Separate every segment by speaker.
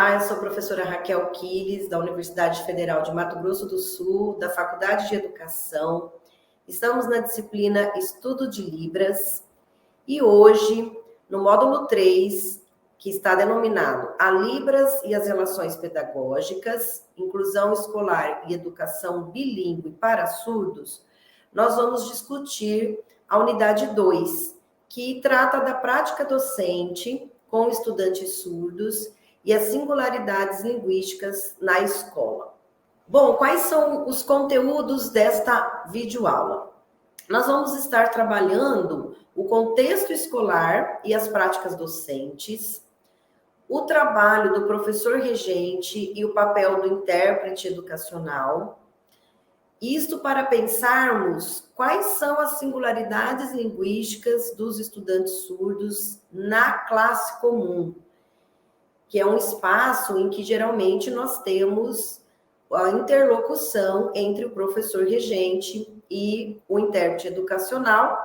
Speaker 1: Olá, eu sou a professora Raquel Quiles, da Universidade Federal de Mato Grosso do Sul, da Faculdade de Educação. Estamos na disciplina Estudo de Libras e hoje, no módulo 3, que está denominado A Libras e as Relações Pedagógicas, Inclusão Escolar e Educação Bilíngue para Surdos, nós vamos discutir a unidade 2, que trata da prática docente com estudantes surdos e as singularidades linguísticas na escola. Bom, quais são os conteúdos desta videoaula? Nós vamos estar trabalhando o contexto escolar e as práticas docentes, o trabalho do professor regente e o papel do intérprete educacional. Isto para pensarmos quais são as singularidades linguísticas dos estudantes surdos na classe comum, que é um espaço em que geralmente nós temos a interlocução entre o professor regente e o intérprete educacional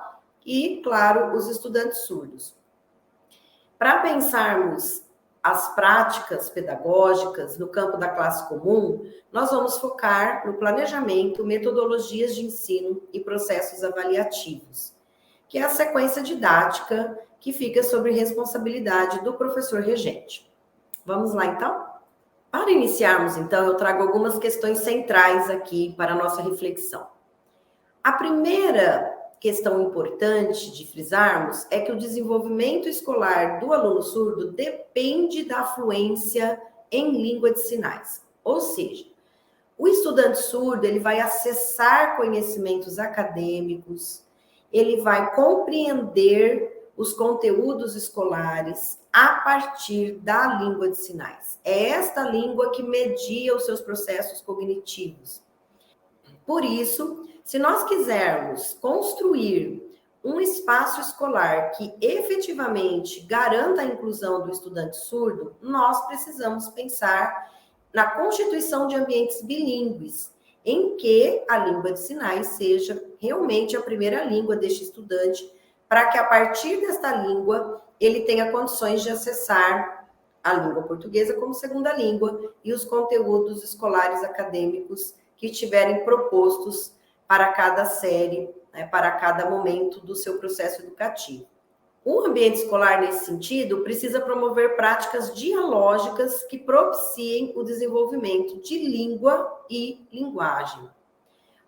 Speaker 1: e, claro, os estudantes surdos. Para pensarmos as práticas pedagógicas no campo da classe comum, nós vamos focar no planejamento, metodologias de ensino e processos avaliativos, que é a sequência didática que fica sob responsabilidade do professor regente. Vamos lá, então? Para iniciarmos, então, eu trago algumas questões centrais aqui para a nossa reflexão. A primeira questão importante de frisarmos é que o desenvolvimento escolar do aluno surdo depende da fluência em língua de sinais. Ou seja, o estudante surdo, ele vai acessar conhecimentos acadêmicos, ele vai compreender os conteúdos escolares a partir da língua de sinais. É esta língua que media os seus processos cognitivos. Por isso, se nós quisermos construir um espaço escolar que efetivamente garanta a inclusão do estudante surdo, nós precisamos pensar na constituição de ambientes bilíngues, em que a língua de sinais seja realmente a primeira língua deste estudante, para que a partir desta língua ele tenha condições de acessar a língua portuguesa como segunda língua e os conteúdos escolares acadêmicos que estiverem propostos para cada série, né, para cada momento do seu processo educativo. O ambiente escolar, nesse sentido, precisa promover práticas dialógicas que propiciem o desenvolvimento de língua e linguagem.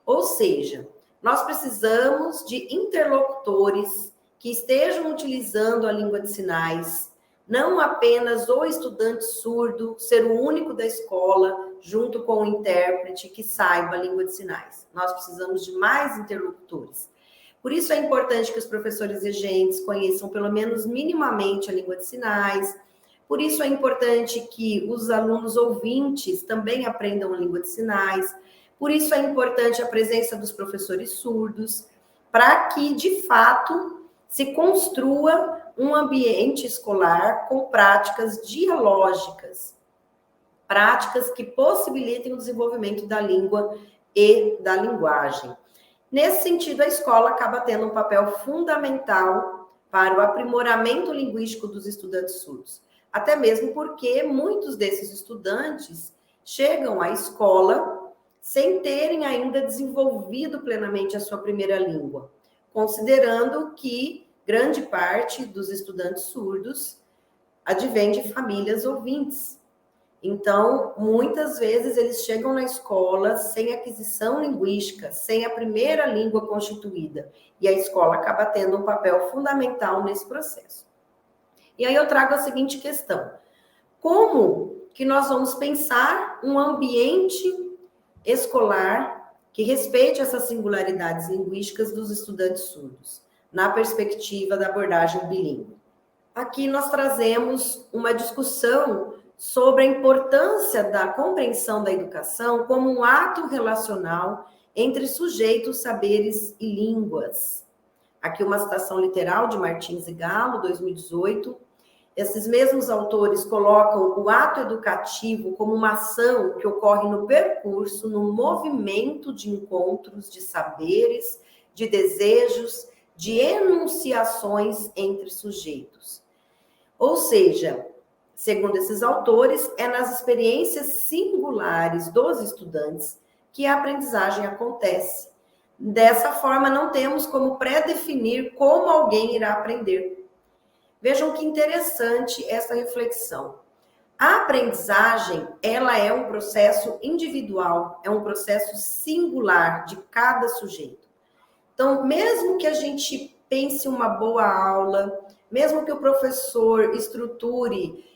Speaker 1: Ou seja, nós precisamos de interlocutores que estejam utilizando a língua de sinais, não apenas o estudante surdo ser o único da escola, junto com o intérprete que saiba a língua de sinais. Nós precisamos de mais interlocutores. Por isso é importante que os professores regentes conheçam pelo menos minimamente a língua de sinais. Por isso é importante que os alunos ouvintes também aprendam a língua de sinais. Por isso é importante a presença dos professores surdos, para que, de fato, se construa um ambiente escolar com práticas dialógicas, práticas que possibilitem o desenvolvimento da língua e da linguagem. Nesse sentido, a escola acaba tendo um papel fundamental para o aprimoramento linguístico dos estudantes surdos, até mesmo porque muitos desses estudantes chegam à escola sem terem ainda desenvolvido plenamente a sua primeira língua, considerando que grande parte dos estudantes surdos advém de famílias ouvintes. Então, muitas vezes eles chegam na escola sem aquisição linguística, sem a primeira língua constituída, e a escola acaba tendo um papel fundamental nesse processo. E aí eu trago a seguinte questão: como que nós vamos pensar um ambiente escolar que respeite essas singularidades linguísticas dos estudantes surdos, na perspectiva da abordagem bilíngue? Aqui nós trazemos uma discussão sobre a importância da compreensão da educação como um ato relacional entre sujeitos, saberes e línguas. Aqui uma citação literal de Martins e Galo, 2018. Esses mesmos autores colocam o ato educativo como uma ação que ocorre no percurso, no movimento de encontros de saberes, de desejos, de enunciações entre sujeitos. Ou seja, Segundo esses autores, é nas experiências singulares dos estudantes que a aprendizagem acontece. Dessa forma, não temos como pré-definir como alguém irá aprender. Vejam que interessante essa reflexão. A aprendizagem, ela é um processo individual, é um processo singular de cada sujeito. Então, mesmo que a gente pense uma boa aula, mesmo que o professor estruture,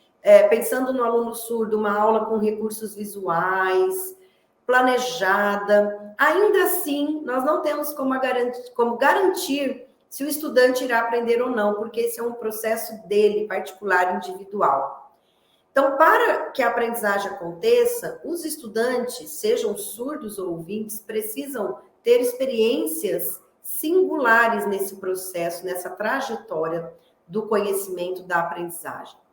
Speaker 1: pensando no aluno surdo, uma aula com recursos visuais, planejada, ainda assim, nós não temos como garantir se o estudante irá aprender ou não, porque esse é um processo dele, particular, individual. Então, para que a aprendizagem aconteça, os estudantes, sejam surdos ou ouvintes, precisam ter experiências singulares nesse processo, nessa trajetória do conhecimento da aprendizagem.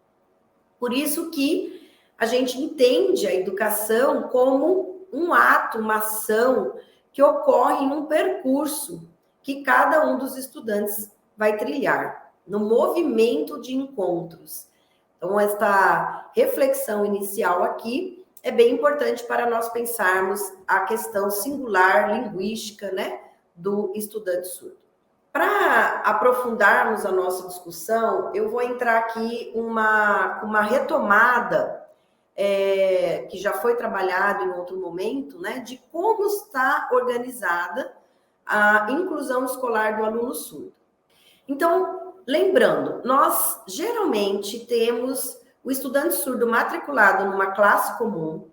Speaker 1: Por isso que a gente entende a educação como um ato, uma ação que ocorre em um percurso que cada um dos estudantes vai trilhar, no movimento de encontros. Então, esta reflexão inicial aqui é bem importante para nós pensarmos a questão singular, linguística, né, do estudante surdo. Para aprofundarmos a nossa discussão, eu vou entrar aqui uma retomada que já foi trabalhado em outro momento, né, de como está organizada a inclusão escolar do aluno surdo. Então, lembrando, nós geralmente temos o estudante surdo matriculado numa classe comum,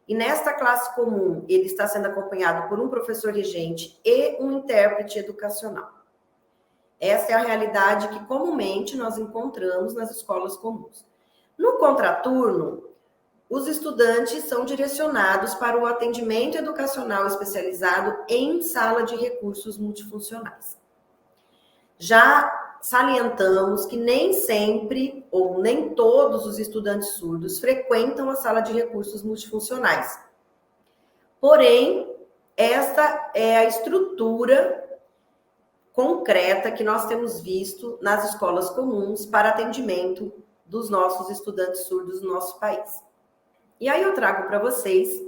Speaker 1: e nesta classe comum ele está sendo acompanhado por um professor regente e um intérprete educacional. Essa é a realidade que comumente nós encontramos nas escolas comuns. No contraturno, os estudantes são direcionados para o atendimento educacional especializado em sala de recursos multifuncionais. Já salientamos que nem sempre ou nem todos os estudantes surdos frequentam a sala de recursos multifuncionais. Porém, esta é a estrutura concreta que nós temos visto nas escolas comuns para atendimento dos nossos estudantes surdos no nosso país. E aí eu trago para vocês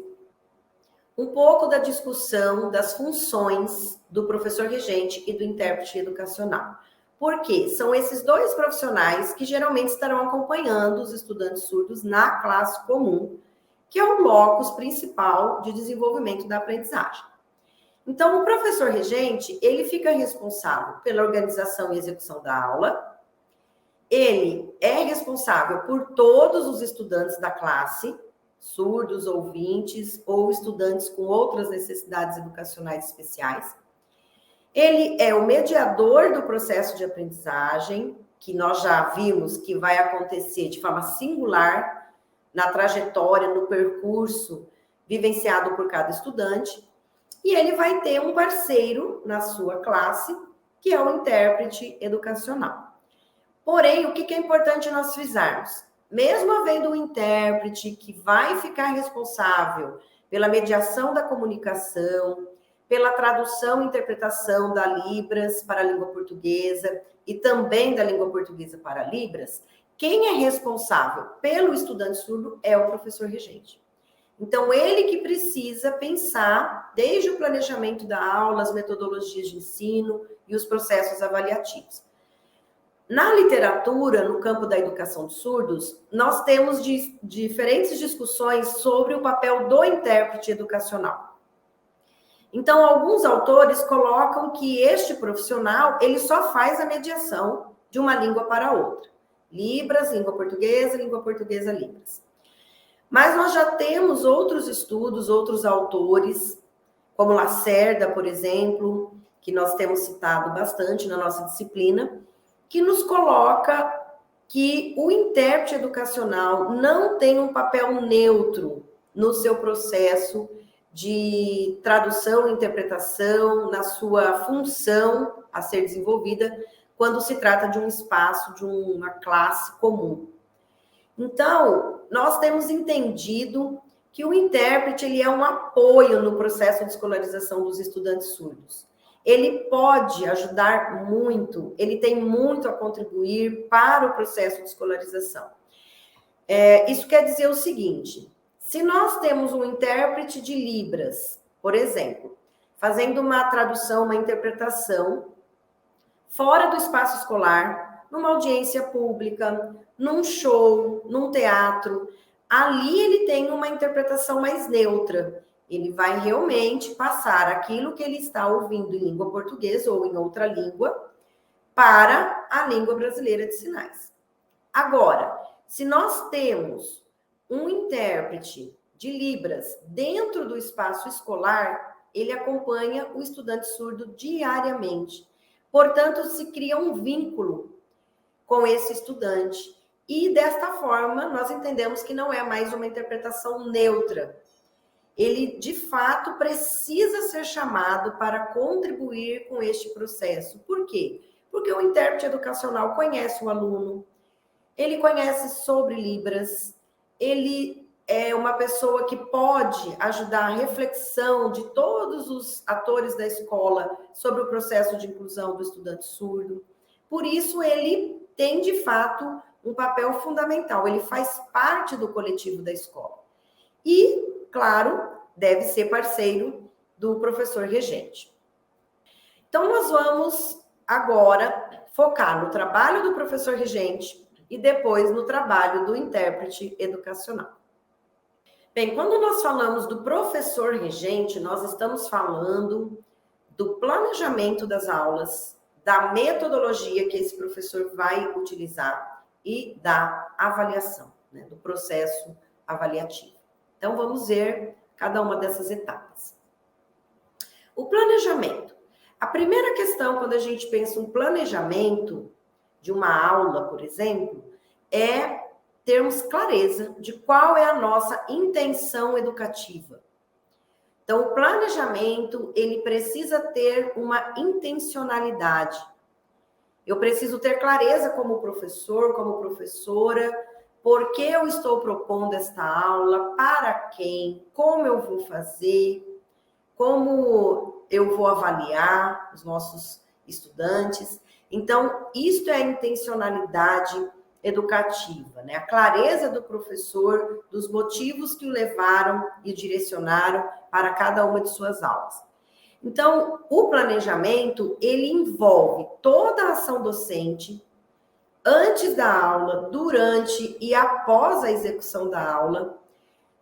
Speaker 1: um pouco da discussão das funções do professor regente e do intérprete educacional. Porque são esses dois profissionais que geralmente estarão acompanhando os estudantes surdos na classe comum, que é o locus principal de desenvolvimento da aprendizagem. Então, o professor regente, ele fica responsável pela organização e execução da aula, ele é responsável por todos os estudantes da classe, surdos, ouvintes ou estudantes com outras necessidades educacionais especiais. Ele é o mediador do processo de aprendizagem, que nós já vimos que vai acontecer de forma singular na trajetória, no percurso vivenciado por cada estudante. E ele vai ter um parceiro na sua classe, que é o intérprete educacional. Porém, o que é importante nós frisarmos? Mesmo havendo um intérprete que vai ficar responsável pela mediação da comunicação, pela tradução e interpretação da Libras para a língua portuguesa e também da língua portuguesa para Libras, quem é responsável pelo estudante surdo é o professor regente. Então, ele que precisa pensar desde o planejamento da aula, as metodologias de ensino e os processos avaliativos. Na literatura, no campo da educação de surdos, nós temos diferentes discussões sobre o papel do intérprete educacional. Então, alguns autores colocam que este profissional, ele só faz a mediação de uma língua para outra. Libras, língua portuguesa, Libras. Mas nós já temos outros estudos, outros autores, como Lacerda, por exemplo, que nós temos citado bastante na nossa disciplina, que nos coloca que o intérprete educacional não tem um papel neutro no seu processo de tradução e interpretação, na sua função a ser desenvolvida, quando se trata de um espaço, de uma classe comum. Então, nós temos entendido que o intérprete ele é um apoio no processo de escolarização dos estudantes surdos. Ele pode ajudar muito, ele tem muito a contribuir para o processo de escolarização. Isso quer dizer o seguinte: se nós temos um intérprete de Libras, por exemplo, fazendo uma tradução, uma interpretação, fora do espaço escolar, numa audiência pública, num show, num teatro, ali ele tem uma interpretação mais neutra. Ele vai realmente passar aquilo que ele está ouvindo em língua portuguesa ou em outra língua para a língua brasileira de sinais. Agora, se nós temos um intérprete de Libras dentro do espaço escolar, ele acompanha o estudante surdo diariamente. Portanto, se cria um vínculo com esse estudante. E desta forma, nós entendemos que não é mais uma interpretação neutra. Ele, de fato, precisa ser chamado para contribuir com este processo. Por quê? Porque o intérprete educacional conhece o aluno, ele conhece sobre Libras, ele é uma pessoa que pode ajudar a reflexão de todos os atores da escola sobre o processo de inclusão do estudante surdo. Por isso, ele tem, de fato, um papel fundamental. Ele faz parte do coletivo da escola. E, claro, deve ser parceiro do professor regente. Então, nós vamos agora focar no trabalho do professor regente e depois no trabalho do intérprete educacional. Bem, quando nós falamos do professor regente, nós estamos falando do planejamento das aulas, da metodologia que esse professor vai utilizar e da avaliação, né, do processo avaliativo. Então, vamos ver cada uma dessas etapas. O planejamento. A primeira questão, quando a gente pensa um planejamento de uma aula, por exemplo, é termos clareza de qual é a nossa intenção educativa. Então, o planejamento, ele precisa ter uma intencionalidade. Eu preciso ter clareza como professor, como professora, por que eu estou propondo esta aula, para quem, como eu vou fazer, como eu vou avaliar os nossos estudantes. Então, isto é a intencionalidade educativa, né? A clareza do professor dos motivos que o levaram e direcionaram para cada uma de suas aulas. Então, o planejamento, ele envolve toda a ação docente, antes da aula, durante e após a execução da aula.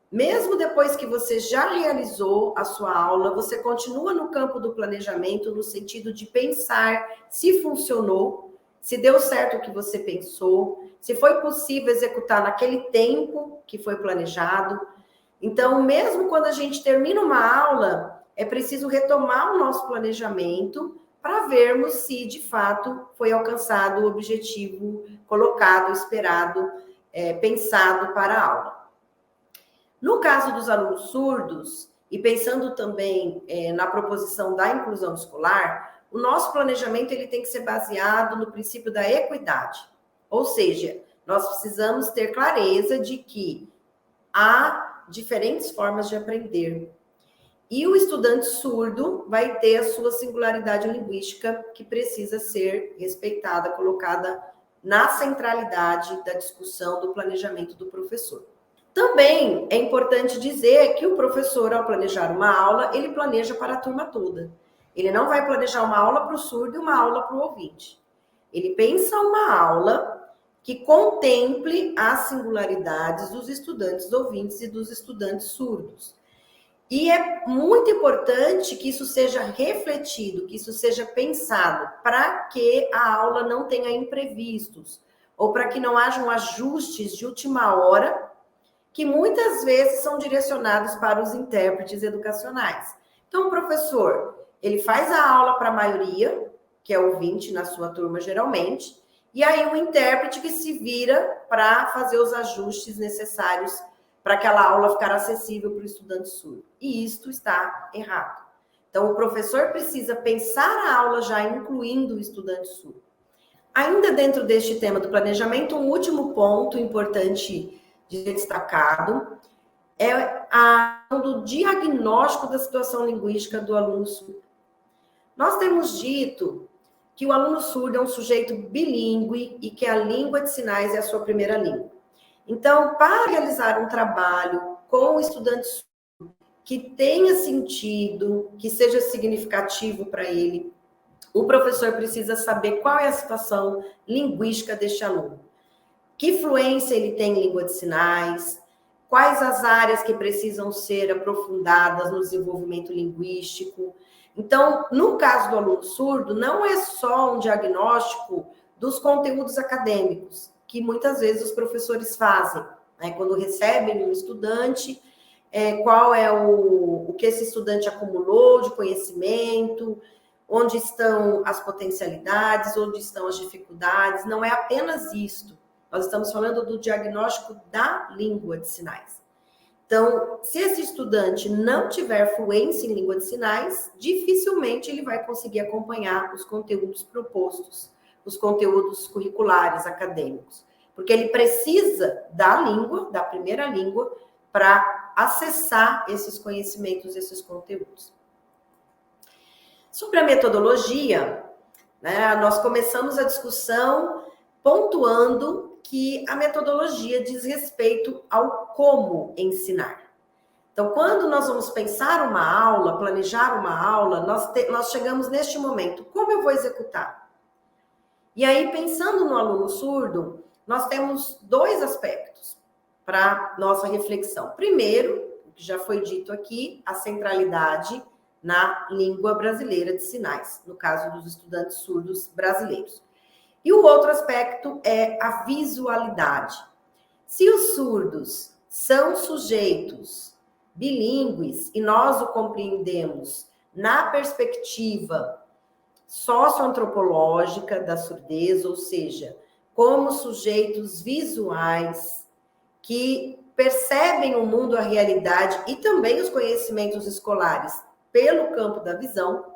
Speaker 1: Mesmo depois que você já realizou a sua aula, você continua no campo do planejamento, no sentido de pensar se funcionou, se deu certo o que você pensou, se foi possível executar naquele tempo que foi planejado. Então, mesmo quando a gente termina uma aula, é preciso retomar o nosso planejamento para vermos se, de fato, foi alcançado o objetivo colocado, esperado, pensado para a aula. No caso dos alunos surdos, e pensando também na proposição da inclusão escolar, o nosso planejamento ele tem que ser baseado no princípio da equidade. Ou seja, nós precisamos ter clareza de que há diferentes formas de aprender. E o estudante surdo vai ter a sua singularidade linguística que precisa ser respeitada, colocada na centralidade da discussão do planejamento do professor. Também é importante dizer que o professor, ao planejar uma aula, ele planeja para a turma toda. Ele não vai planejar uma aula para o surdo e uma aula para o ouvinte. Ele pensa uma aula que contemple as singularidades dos estudantes ouvintes e dos estudantes surdos. E é muito importante que isso seja refletido, que isso seja pensado, para que a aula não tenha imprevistos, ou para que não hajam ajustes de última hora, que muitas vezes são direcionados para os intérpretes educacionais. Então, o professor, ele faz a aula para a maioria, que é ouvinte na sua turma geralmente, e aí o intérprete que se vira para fazer os ajustes necessários para aquela aula ficar acessível para o estudante surdo. E isto está errado. Então, o professor precisa pensar a aula já incluindo o estudante surdo. Ainda dentro deste tema do planejamento, um último ponto importante de ser destacado é a do diagnóstico da situação linguística do aluno surdo. Nós temos dito que o aluno surdo é um sujeito bilíngue e que a língua de sinais é a sua primeira língua. Então, para realizar um trabalho com o estudante surdo que tenha sentido, que seja significativo para ele, o professor precisa saber qual é a situação linguística deste aluno. Que fluência ele tem em língua de sinais, quais as áreas que precisam ser aprofundadas no desenvolvimento linguístico. Então, no caso do aluno surdo, não é só um diagnóstico dos conteúdos acadêmicos, que muitas vezes os professores fazem, né? Quando recebem um estudante, qual é o que esse estudante acumulou de conhecimento, onde estão as potencialidades, onde estão as dificuldades, não é apenas isto. Nós estamos falando do diagnóstico da língua de sinais. Então, se esse estudante não tiver fluência em língua de sinais, dificilmente ele vai conseguir acompanhar os conteúdos propostos, os conteúdos curriculares acadêmicos, porque ele precisa da língua, da primeira língua, para acessar esses conhecimentos, esses conteúdos. Sobre a metodologia, né, nós começamos a discussão pontuando que a metodologia diz respeito ao como ensinar. Então, quando nós vamos pensar uma aula, planejar uma aula, nós chegamos neste momento, como eu vou executar? E aí, pensando no aluno surdo, nós temos dois aspectos para nossa reflexão. Primeiro, o que já foi dito aqui, a centralidade na língua brasileira de sinais, no caso dos estudantes surdos brasileiros. E o outro aspecto é a visualidade. Se os surdos são sujeitos bilíngues e nós o compreendemos na perspectiva socioantropológica da surdez, ou seja, como sujeitos visuais que percebem o mundo, a realidade e também os conhecimentos escolares pelo campo da visão,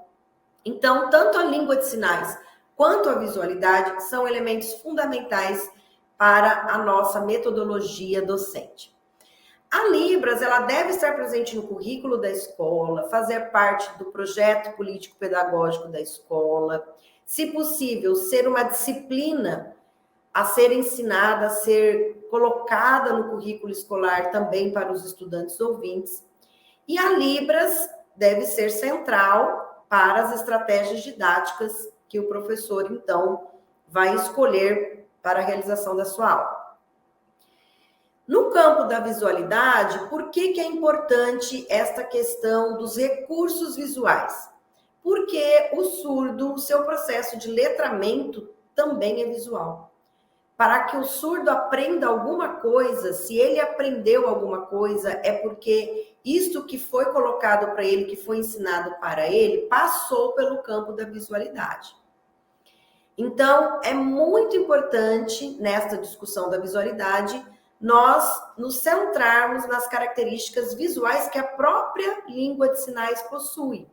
Speaker 1: então, tanto a língua de sinais quanto a visualidade são elementos fundamentais para a nossa metodologia docente. A Libras, ela deve estar presente no currículo da escola, fazer parte do projeto político-pedagógico da escola, se possível, ser uma disciplina a ser ensinada, a ser colocada no currículo escolar também para os estudantes ouvintes. E a Libras deve ser central para as estratégias didáticas que o professor, então, vai escolher para a realização da sua aula. No campo da visualidade, por que é importante esta questão dos recursos visuais? Porque o surdo, o seu processo de letramento também é visual. Para que o surdo aprenda alguma coisa, se ele aprendeu alguma coisa, é porque isto que foi colocado para ele, que foi ensinado para ele, passou pelo campo da visualidade. Então, é muito importante, nesta discussão da visualidade, nós nos centrarmos nas características visuais que a própria língua de sinais possui.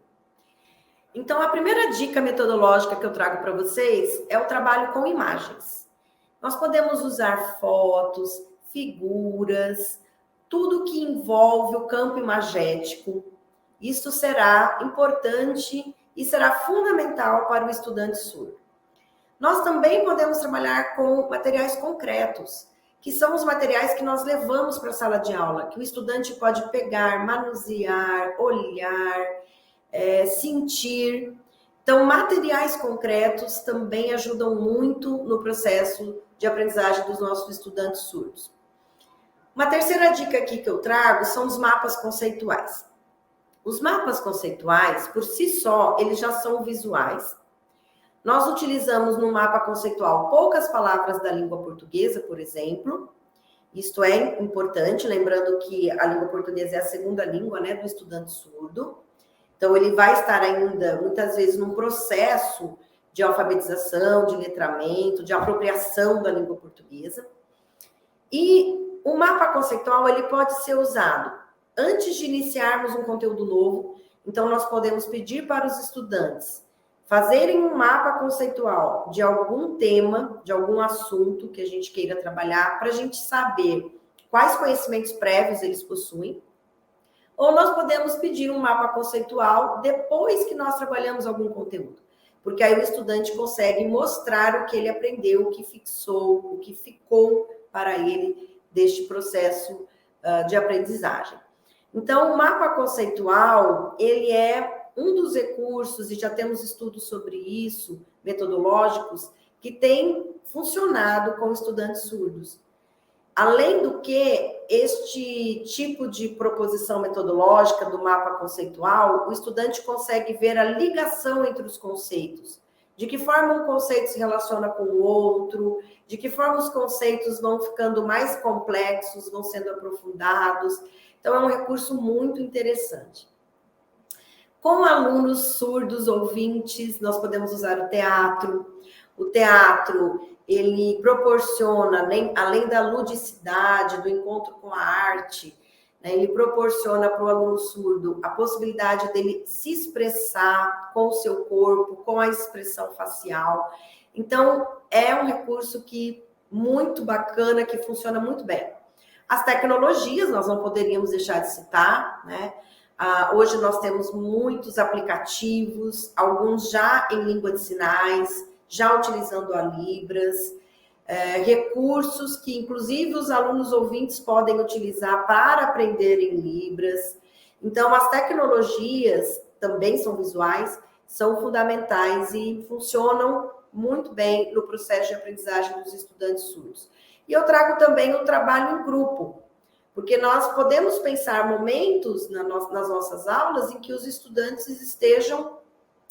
Speaker 1: Então, a primeira dica metodológica que eu trago para vocês é o trabalho com imagens. Nós podemos usar fotos, figuras, tudo que envolve o campo imagético. Isso será importante e será fundamental para o estudante surdo. Nós também podemos trabalhar com materiais concretos, que são os materiais que nós levamos para a sala de aula, que o estudante pode pegar, manusear, olhar, sentir. Então, materiais concretos também ajudam muito no processo de aprendizagem dos nossos estudantes surdos. Uma terceira dica aqui que eu trago são os mapas conceituais. Os mapas conceituais, por si só, eles já são visuais. Nós utilizamos no mapa conceitual poucas palavras da língua portuguesa, por exemplo. Isto é importante, lembrando que a língua portuguesa é a segunda língua, né, do estudante surdo. Então, ele vai estar ainda, muitas vezes, num processo de alfabetização, de letramento, de apropriação da língua portuguesa. E o mapa conceitual, ele pode ser usado antes de iniciarmos um conteúdo novo. Então, nós podemos pedir para os estudantes fazerem um mapa conceitual de algum tema, de algum assunto que a gente queira trabalhar, para a gente saber quais conhecimentos prévios eles possuem. Ou nós podemos pedir um mapa conceitual depois que nós trabalhamos algum conteúdo. Porque aí o estudante consegue mostrar o que ele aprendeu, o que fixou, o que ficou para ele deste processo de aprendizagem. Então, o mapa conceitual, ele é um dos recursos, e já temos estudos sobre isso, metodológicos, que tem funcionado com estudantes surdos. Além do que, este tipo de proposição metodológica do mapa conceitual, o estudante consegue ver a ligação entre os conceitos. De que forma um conceito se relaciona com o outro, de que forma os conceitos vão ficando mais complexos, vão sendo aprofundados. Então, é um recurso muito interessante. Com alunos surdos, ouvintes, nós podemos usar o teatro. O teatro, ele proporciona, além da ludicidade, do encontro com a arte, né, ele proporciona para o aluno surdo a possibilidade dele se expressar com o seu corpo, com a expressão facial. Então, é um recurso muito bacana, que funciona muito bem. As tecnologias, nós não poderíamos deixar de citar, né? Hoje nós temos muitos aplicativos, alguns já em língua de sinais, já utilizando a Libras, recursos que, inclusive, os alunos ouvintes podem utilizar para aprender em Libras. Então, as tecnologias também são visuais, são fundamentais e funcionam muito bem no processo de aprendizagem dos estudantes surdos. E eu trago também o trabalho em grupo, porque nós podemos pensar momentos nas nossas aulas em que os estudantes estejam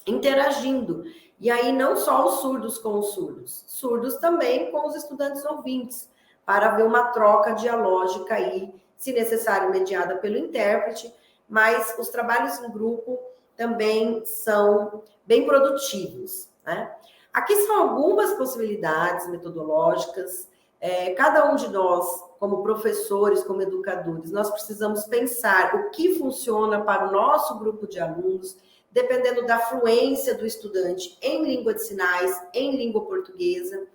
Speaker 1: interagindo. E aí não só os surdos com os surdos, surdos também com os estudantes ouvintes, para haver uma troca dialógica aí, se necessário, mediada pelo intérprete, mas os trabalhos em grupo também são bem produtivos, né? Aqui são algumas possibilidades metodológicas. Cada um de nós, como professores, como educadores, nós precisamos pensar o que funciona para o nosso grupo de alunos, dependendo da fluência do estudante em língua de sinais, em língua portuguesa.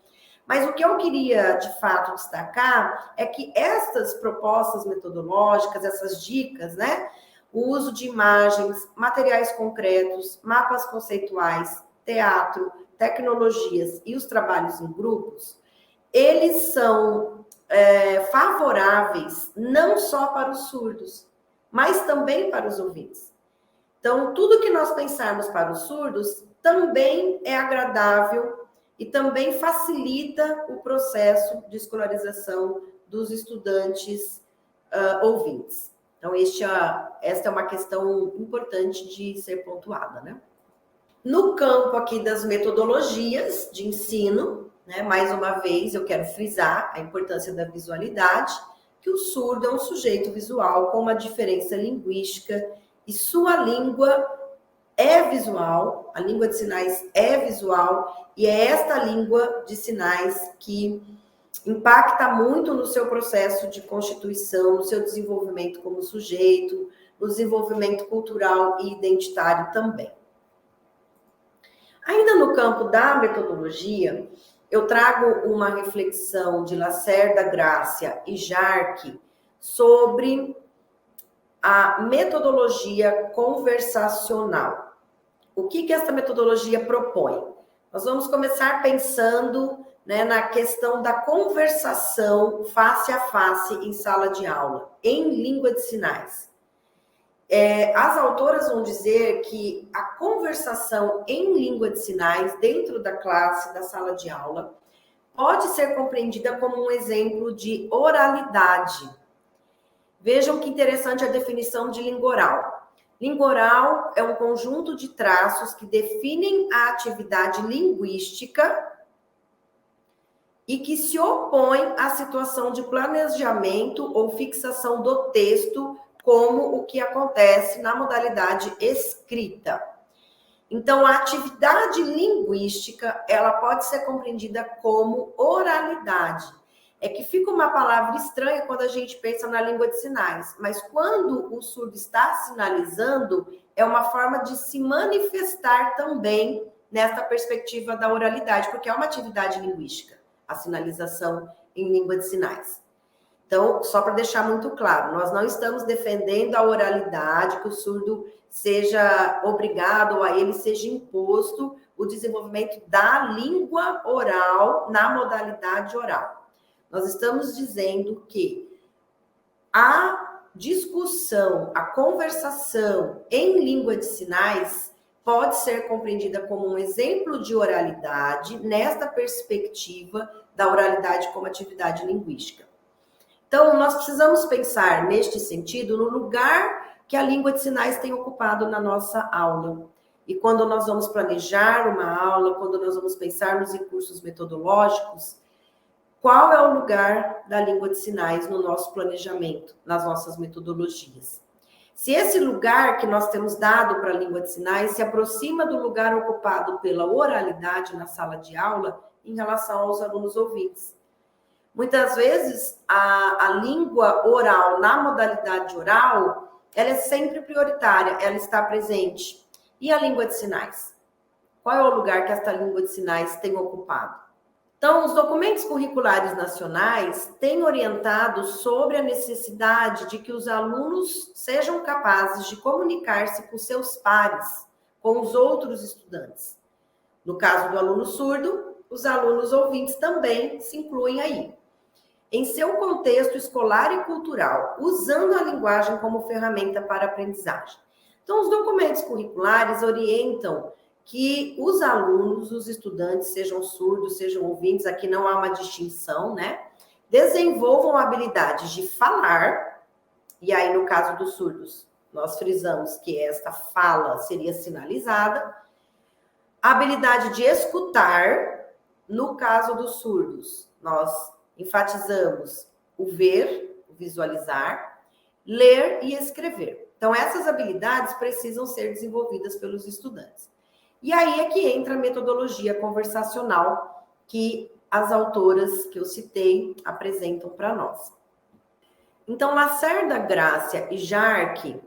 Speaker 1: Mas o que eu queria, de fato, destacar é que estas propostas metodológicas, essas dicas, né? O uso de imagens, materiais concretos, mapas conceituais, teatro, tecnologias e os trabalhos em grupos, eles são favoráveis não só para os surdos, mas também para os ouvintes. Então, tudo que nós pensarmos para os surdos também é agradável e também facilita o processo de escolarização dos estudantes ouvintes. Então, esta é uma questão importante de ser pontuada, né? No campo aqui das metodologias de ensino, né, mais uma vez, eu quero frisar a importância da visualidade, que o surdo é um sujeito visual com uma diferença linguística e sua língua é visual, a língua de sinais é visual, e é esta língua de sinais que impacta muito no seu processo de constituição, no seu desenvolvimento como sujeito, no desenvolvimento cultural e identitário também. Ainda no campo da metodologia, eu trago uma reflexão de Lacerda, Grácia e Jarque sobre a metodologia conversacional. O que essa metodologia propõe? Nós vamos começar pensando, né, na questão da conversação face a face em sala de aula, em língua de sinais. As autoras vão dizer que a conversação em língua de sinais dentro da classe, da sala de aula, pode ser compreendida como um exemplo de oralidade. Vejam que interessante a definição de língua oral. Língua oral é um conjunto de traços que definem a atividade linguística e que se opõe à situação de planejamento ou fixação do texto, como o que acontece na modalidade escrita. Então, a atividade linguística, ela pode ser compreendida como oralidade. É que fica uma palavra estranha quando a gente pensa na língua de sinais, mas quando o surdo está sinalizando, é uma forma de se manifestar também nessa perspectiva da oralidade, porque é uma atividade linguística, a sinalização em língua de sinais. Então, só para deixar muito claro, nós não estamos defendendo a oralidade, que o surdo seja obrigado ou a ele seja imposto o desenvolvimento da língua oral na modalidade oral. Nós estamos dizendo que a discussão, a conversação em língua de sinais pode ser compreendida como um exemplo de oralidade nesta perspectiva da oralidade como atividade linguística. Então, nós precisamos pensar neste sentido no lugar que a língua de sinais tem ocupado na nossa aula. E quando nós vamos planejar uma aula, quando nós vamos pensar nos recursos metodológicos, qual é o lugar da língua de sinais no nosso planejamento, nas nossas metodologias? Se esse lugar que nós temos dado para a língua de sinais se aproxima do lugar ocupado pela oralidade na sala de aula em relação aos alunos ouvintes. Muitas vezes, a língua oral, na modalidade oral, ela é sempre prioritária, ela está presente. E a língua de sinais? Qual é o lugar que esta língua de sinais tem ocupado? Então, os documentos curriculares nacionais têm orientado sobre a necessidade de que os alunos sejam capazes de comunicar-se com seus pares, com os outros estudantes. No caso do aluno surdo, os alunos ouvintes também se incluem aí. Em seu contexto escolar e cultural, usando a linguagem como ferramenta para aprendizagem. Então, os documentos curriculares orientam que os alunos, os estudantes, sejam surdos, sejam ouvintes, aqui não há uma distinção, né? Desenvolvam habilidades de falar, e aí no caso dos surdos, nós frisamos que esta fala seria sinalizada, a habilidade de escutar, no caso dos surdos, nós enfatizamos o ver, o visualizar, ler e escrever. Então, essas habilidades precisam ser desenvolvidas pelos estudantes. E aí é que entra a metodologia conversacional que as autoras que eu citei apresentam para nós. Então, Lacerda, Grácia e Jarque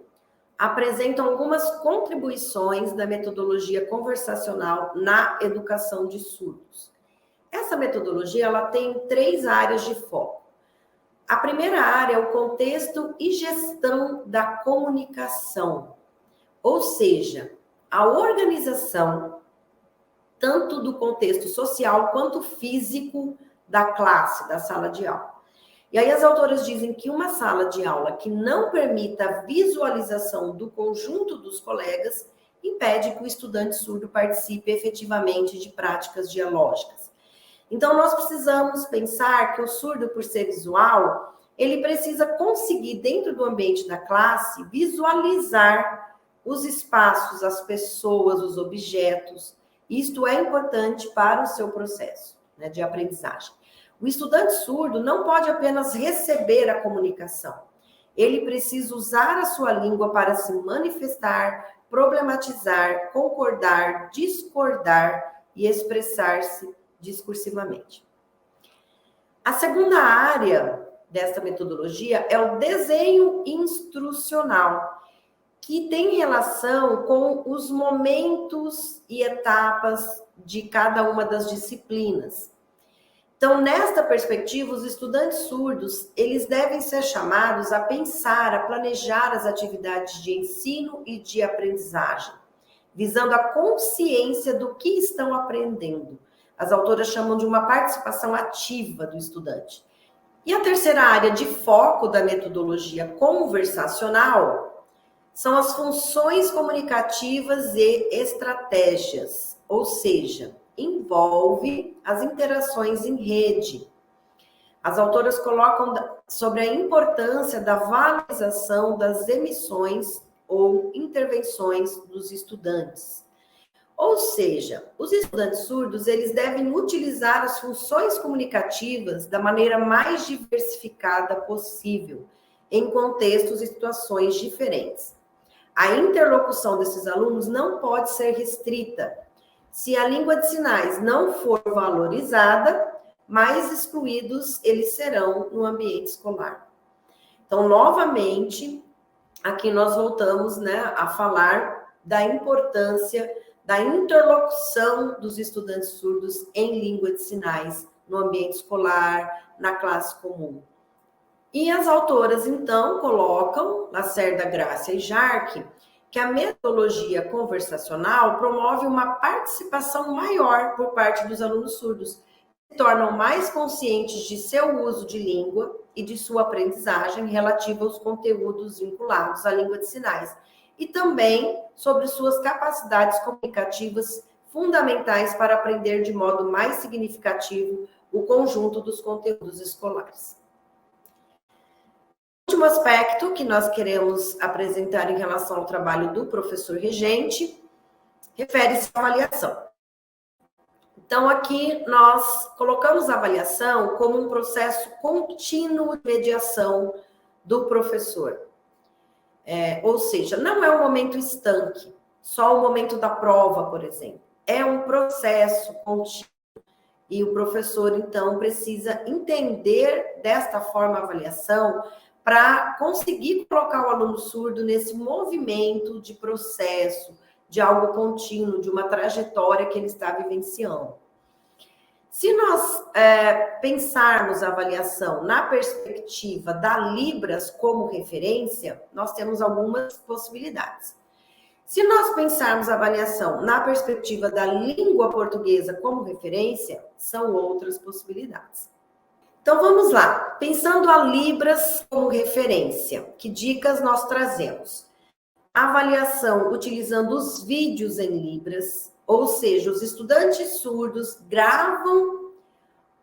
Speaker 1: apresentam algumas contribuições da metodologia conversacional na educação de surdos. Essa metodologia ela tem 3 áreas de foco. A primeira área é o contexto e gestão da comunicação, ou seja, a organização tanto do contexto social quanto físico da classe, da sala de aula. E aí as autoras dizem que uma sala de aula que não permita a visualização do conjunto dos colegas impede que o estudante surdo participe efetivamente de práticas dialógicas. Então, nós precisamos pensar que o surdo, por ser visual, ele precisa conseguir, dentro do ambiente da classe, visualizar os espaços, as pessoas, os objetos. Isto é importante para o seu processo, né, de aprendizagem. O estudante surdo não pode apenas receber a comunicação. Ele precisa usar a sua língua para se manifestar, problematizar, concordar, discordar e expressar-se discursivamente. A segunda área desta metodologia é o desenho instrucional, que tem relação com os momentos e etapas de cada uma das disciplinas. Então, nesta perspectiva, os estudantes surdos, eles devem ser chamados a pensar, a planejar as atividades de ensino e de aprendizagem, visando a consciência do que estão aprendendo. As autoras chamam de uma participação ativa do estudante. E a terceira área de foco da metodologia conversacional são as funções comunicativas e estratégias, ou seja, envolve as interações em rede. As autoras colocam sobre a importância da valorização das emissões ou intervenções dos estudantes. Ou seja, os estudantes surdos, eles devem utilizar as funções comunicativas da maneira mais diversificada possível, em contextos e situações diferentes. A interlocução desses alunos não pode ser restrita. Se a língua de sinais não for valorizada, mais excluídos eles serão no ambiente escolar. Então, novamente, aqui nós voltamos, né, a falar da importância da interlocução dos estudantes surdos em língua de sinais no ambiente escolar, na classe comum. E as autoras, então, colocam, Lacerda, Grácia e Jarque, que a metodologia conversacional promove uma participação maior por parte dos alunos surdos, se tornam mais conscientes de seu uso de língua e de sua aprendizagem relativa aos conteúdos vinculados à língua de sinais, e também sobre suas capacidades comunicativas fundamentais para aprender de modo mais significativo o conjunto dos conteúdos escolares. O último aspecto que nós queremos apresentar em relação ao trabalho do professor regente refere-se à avaliação. Então, aqui nós colocamos a avaliação como um processo contínuo de mediação do professor. Ou seja, não é um momento estanque, só o momento da prova, por exemplo. É um processo contínuo. E o professor, então, precisa entender desta forma a avaliação para conseguir colocar o aluno surdo nesse movimento de processo, de algo contínuo, de uma trajetória que ele está vivenciando. Se nós pensarmos a avaliação na perspectiva da Libras como referência, nós temos algumas possibilidades. Se nós pensarmos a avaliação na perspectiva da língua portuguesa como referência, são outras possibilidades. Então, vamos lá. Pensando a Libras como referência, que dicas nós trazemos? Avaliação utilizando os vídeos em Libras, ou seja, os estudantes surdos gravam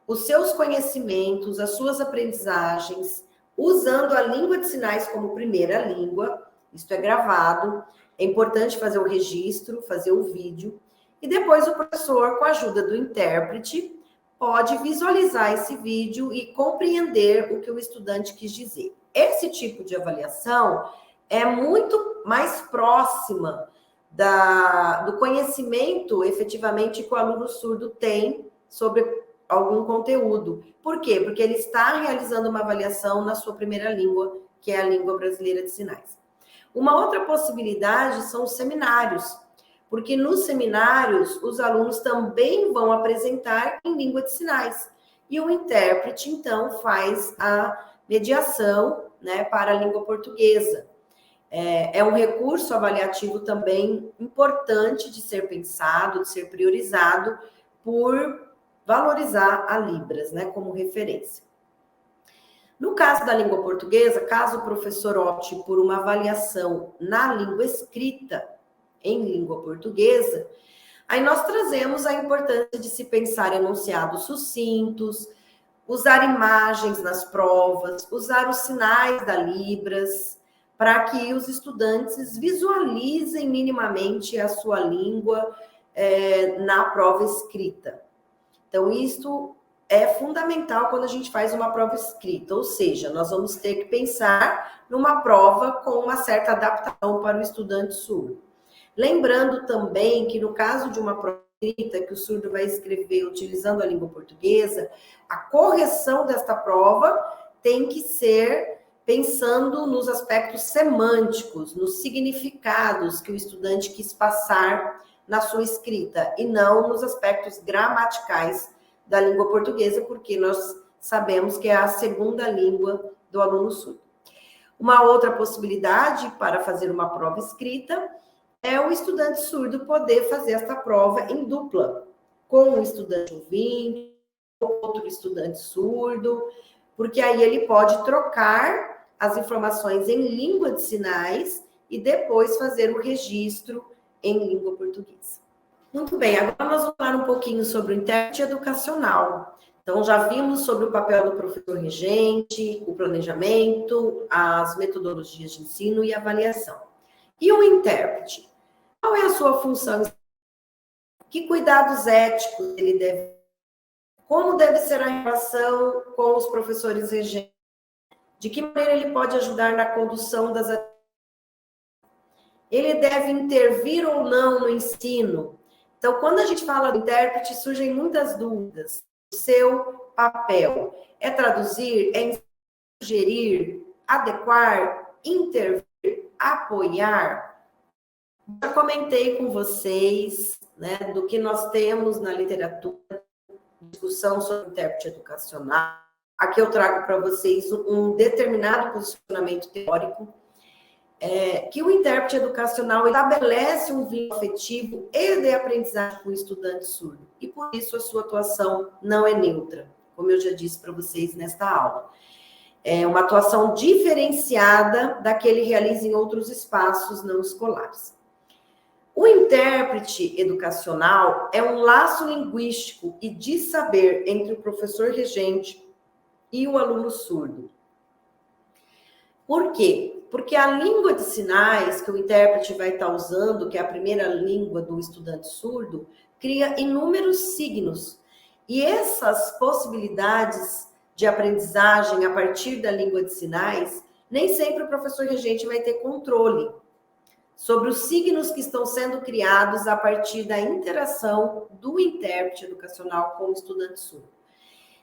Speaker 1: os seus conhecimentos, as suas aprendizagens, usando a língua de sinais como primeira língua. Isto é gravado. É importante fazer o registro, fazer o vídeo. E depois o professor, com a ajuda do intérprete, pode visualizar esse vídeo e compreender o que o estudante quis dizer. Esse tipo de avaliação é muito mais próxima do conhecimento, efetivamente, que o aluno surdo tem sobre algum conteúdo. Por quê? Porque ele está realizando uma avaliação na sua primeira língua, que é a língua brasileira de sinais. Uma outra possibilidade são os seminários, porque nos seminários os alunos também vão apresentar em língua de sinais. E o intérprete, então, faz a mediação, né, para a língua portuguesa. É um recurso avaliativo também importante de ser pensado, de ser priorizado, por valorizar a Libras, né, como referência. No caso da língua portuguesa, caso o professor opte por uma avaliação na língua escrita, em língua portuguesa, aí nós trazemos a importância de se pensar enunciados sucintos, usar imagens nas provas, usar os sinais da Libras, para que os estudantes visualizem minimamente a sua língua na prova escrita. Então, isto é fundamental quando a gente faz uma prova escrita, ou seja, nós vamos ter que pensar numa prova com uma certa adaptação para o estudante surdo. Lembrando também que no caso de uma prova escrita que o surdo vai escrever utilizando a língua portuguesa, a correção desta prova tem que ser pensando nos aspectos semânticos, nos significados que o estudante quis passar na sua escrita, e não nos aspectos gramaticais da língua portuguesa, porque nós sabemos que é a segunda língua do aluno surdo. Uma outra possibilidade para fazer uma prova escrita é o estudante surdo poder fazer esta prova em dupla, com um estudante ouvinte, outro estudante surdo, porque aí ele pode trocar as informações em língua de sinais e depois fazer o registro em língua portuguesa. Muito bem, agora nós vamos falar um pouquinho sobre o intérprete educacional. Então, já vimos sobre o papel do professor regente, o planejamento, as metodologias de ensino e avaliação. E o intérprete? Qual é a sua função? Que cuidados éticos ele deve ter? Como deve ser a relação com os professores regentes? De que maneira ele pode ajudar na condução das atividades? Ele deve intervir ou não no ensino? Então, quando a gente fala do intérprete, surgem muitas dúvidas. O seu papel é traduzir, é sugerir, adequar, intervir, apoiar? Já comentei com vocês, né, do que nós temos na literatura, discussão sobre intérprete educacional. Aqui eu trago para vocês um determinado posicionamento teórico. que o intérprete educacional estabelece um vínculo afetivo e de aprendizagem com o estudante surdo. E por isso a sua atuação não é neutra, como eu já disse para vocês nesta aula. É uma atuação diferenciada da que ele realiza em outros espaços não escolares. O intérprete educacional é um laço linguístico e de saber entre o professor regente e o aluno surdo. Por quê? Porque a língua de sinais que o intérprete vai estar usando, que é a primeira língua do estudante surdo, cria inúmeros signos. E essas possibilidades de aprendizagem a partir da língua de sinais, nem sempre o professor regente vai ter controle sobre os signos que estão sendo criados a partir da interação do intérprete educacional com o estudante surdo.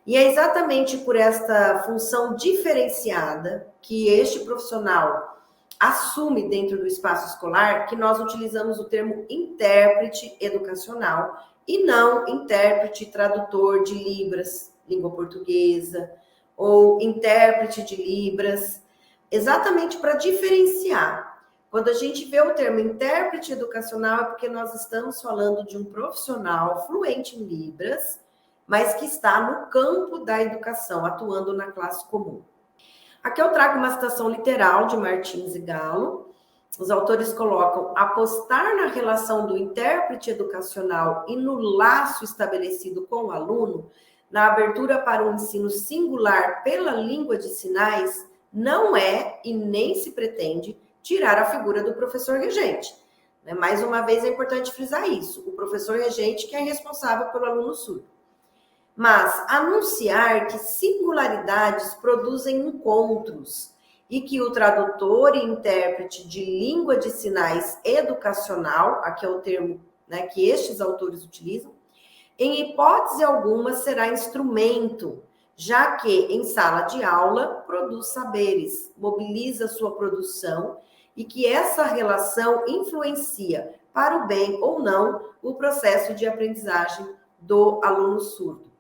Speaker 1: E é exatamente por esta função diferenciada que este profissional assume dentro do espaço escolar que nós utilizamos o termo intérprete educacional e não intérprete tradutor de Libras, língua portuguesa, ou intérprete de Libras, exatamente para diferenciar. Quando a gente vê o termo intérprete educacional, é porque nós estamos falando de um profissional fluente em Libras, mas que está no campo da educação, atuando na classe comum. Aqui eu trago uma citação literal de Martins e Galo. Os autores colocam: apostar na relação do intérprete educacional e no laço estabelecido com o aluno, na abertura para um ensino singular pela língua de sinais, não é e nem se pretende tirar a figura do professor regente. Mais uma vez é importante frisar isso, o professor regente que é responsável pelo aluno surdo. Mas anunciar que singularidades produzem encontros e que o tradutor e intérprete de língua de sinais educacional, aqui é o termo, que estes autores utilizam, em hipótese alguma será instrumento, já que em sala de aula produz saberes, mobiliza sua produção e que essa relação influencia, para o bem ou não, o processo de aprendizagem do aluno surdo.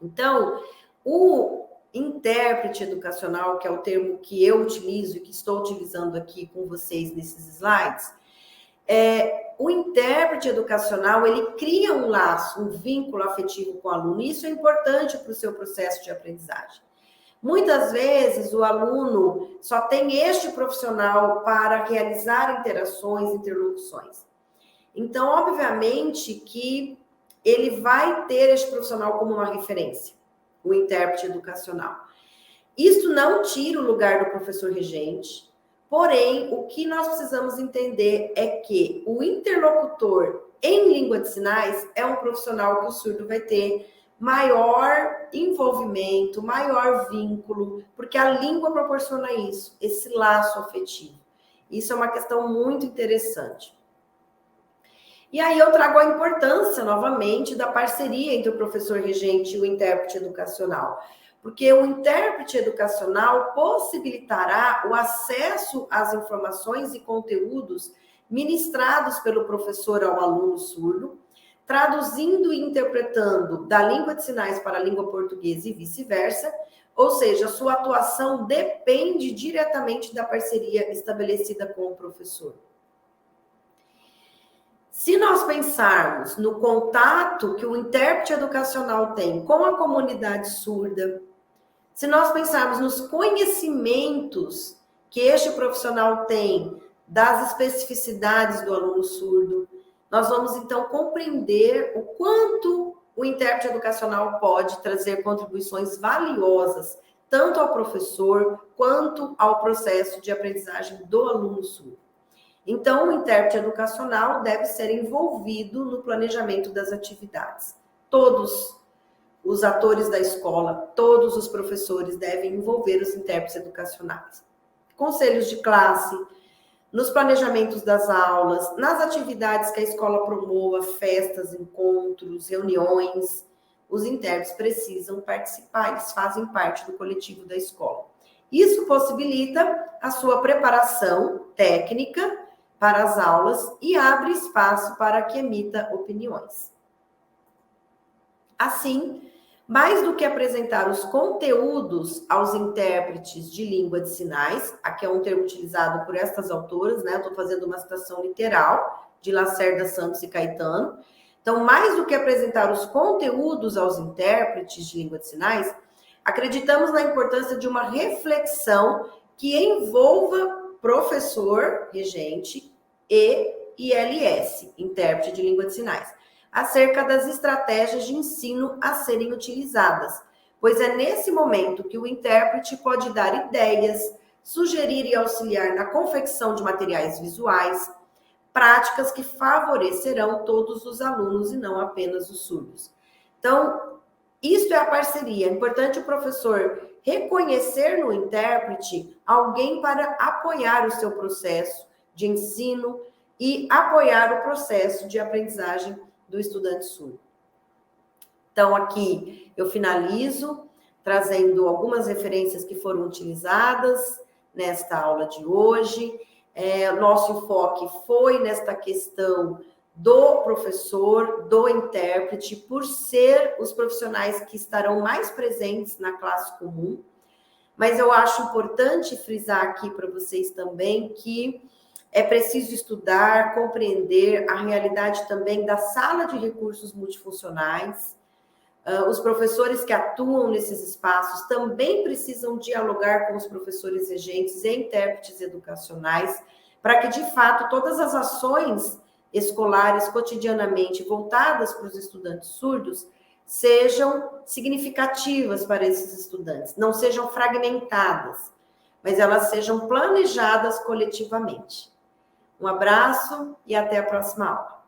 Speaker 1: Então, o intérprete educacional, que é o termo que eu utilizo e que estou utilizando aqui com vocês nesses slides, o intérprete educacional, ele cria um laço, um vínculo afetivo com o aluno, e isso é importante para o seu processo de aprendizagem. Muitas vezes o aluno só tem este profissional para realizar interações, interlocuções. Então, obviamente que ele vai ter este profissional como uma referência, o intérprete educacional. Isso não tira o lugar do professor regente, porém, o que nós precisamos entender é que o interlocutor em língua de sinais é um profissional que o surdo vai ter maior envolvimento, maior vínculo, porque a língua proporciona isso, esse laço afetivo. Isso é uma questão muito interessante. E aí eu trago a importância, novamente, da parceria entre o professor regente e o intérprete educacional. Porque o intérprete educacional possibilitará o acesso às informações e conteúdos ministrados pelo professor ao aluno surdo, traduzindo e interpretando da língua de sinais para a língua portuguesa e vice-versa, ou seja, sua atuação depende diretamente da parceria estabelecida com o professor. Se nós pensarmos no contato que o intérprete educacional tem com a comunidade surda, se nós pensarmos nos conhecimentos que este profissional tem das especificidades do aluno surdo, nós vamos então compreender o quanto o intérprete educacional pode trazer contribuições valiosas, tanto ao professor quanto ao processo de aprendizagem do aluno surdo. Então, o intérprete educacional deve ser envolvido no planejamento das atividades. Todos os atores da escola, todos os professores devem envolver os intérpretes educacionais. Conselhos de classe, nos planejamentos das aulas, nas atividades que a escola promova, festas, encontros, reuniões, os intérpretes precisam participar, eles fazem parte do coletivo da escola. Isso possibilita a sua preparação técnica para as aulas e abre espaço para que emita opiniões. Assim, Mais do que apresentar os conteúdos aos intérpretes de língua de sinais, aqui é um termo utilizado por estas autoras, né? Eu estou fazendo uma citação literal de Lacerda, Santos e Caetano. Então, mais do que apresentar os conteúdos aos intérpretes de língua de sinais, acreditamos na importância de uma reflexão que envolva professor, regente e ILS, intérprete de língua de sinais, acerca das estratégias de ensino a serem utilizadas, pois é nesse momento que o intérprete pode dar ideias, sugerir e auxiliar na confecção de materiais visuais, práticas que favorecerão todos os alunos e não apenas os surdos. Então, isso é a parceria. É importante o professor reconhecer no intérprete alguém para apoiar o seu processo de ensino e apoiar o processo de aprendizagem do estudante surdo. Então, aqui eu finalizo trazendo algumas referências que foram utilizadas nesta aula de hoje. Nosso enfoque foi nesta questão do professor, do intérprete, por ser os profissionais que estarão mais presentes na classe comum. Mas eu acho importante frisar aqui para vocês também que é preciso estudar, compreender a realidade também da sala de recursos multifuncionais. Os professores que atuam nesses espaços também precisam dialogar com os professores regentes e intérpretes educacionais para que, de fato, todas as ações escolares cotidianamente voltadas para os estudantes surdos sejam significativas para esses estudantes, não sejam fragmentadas, mas elas sejam planejadas coletivamente. Um abraço e até a próxima aula.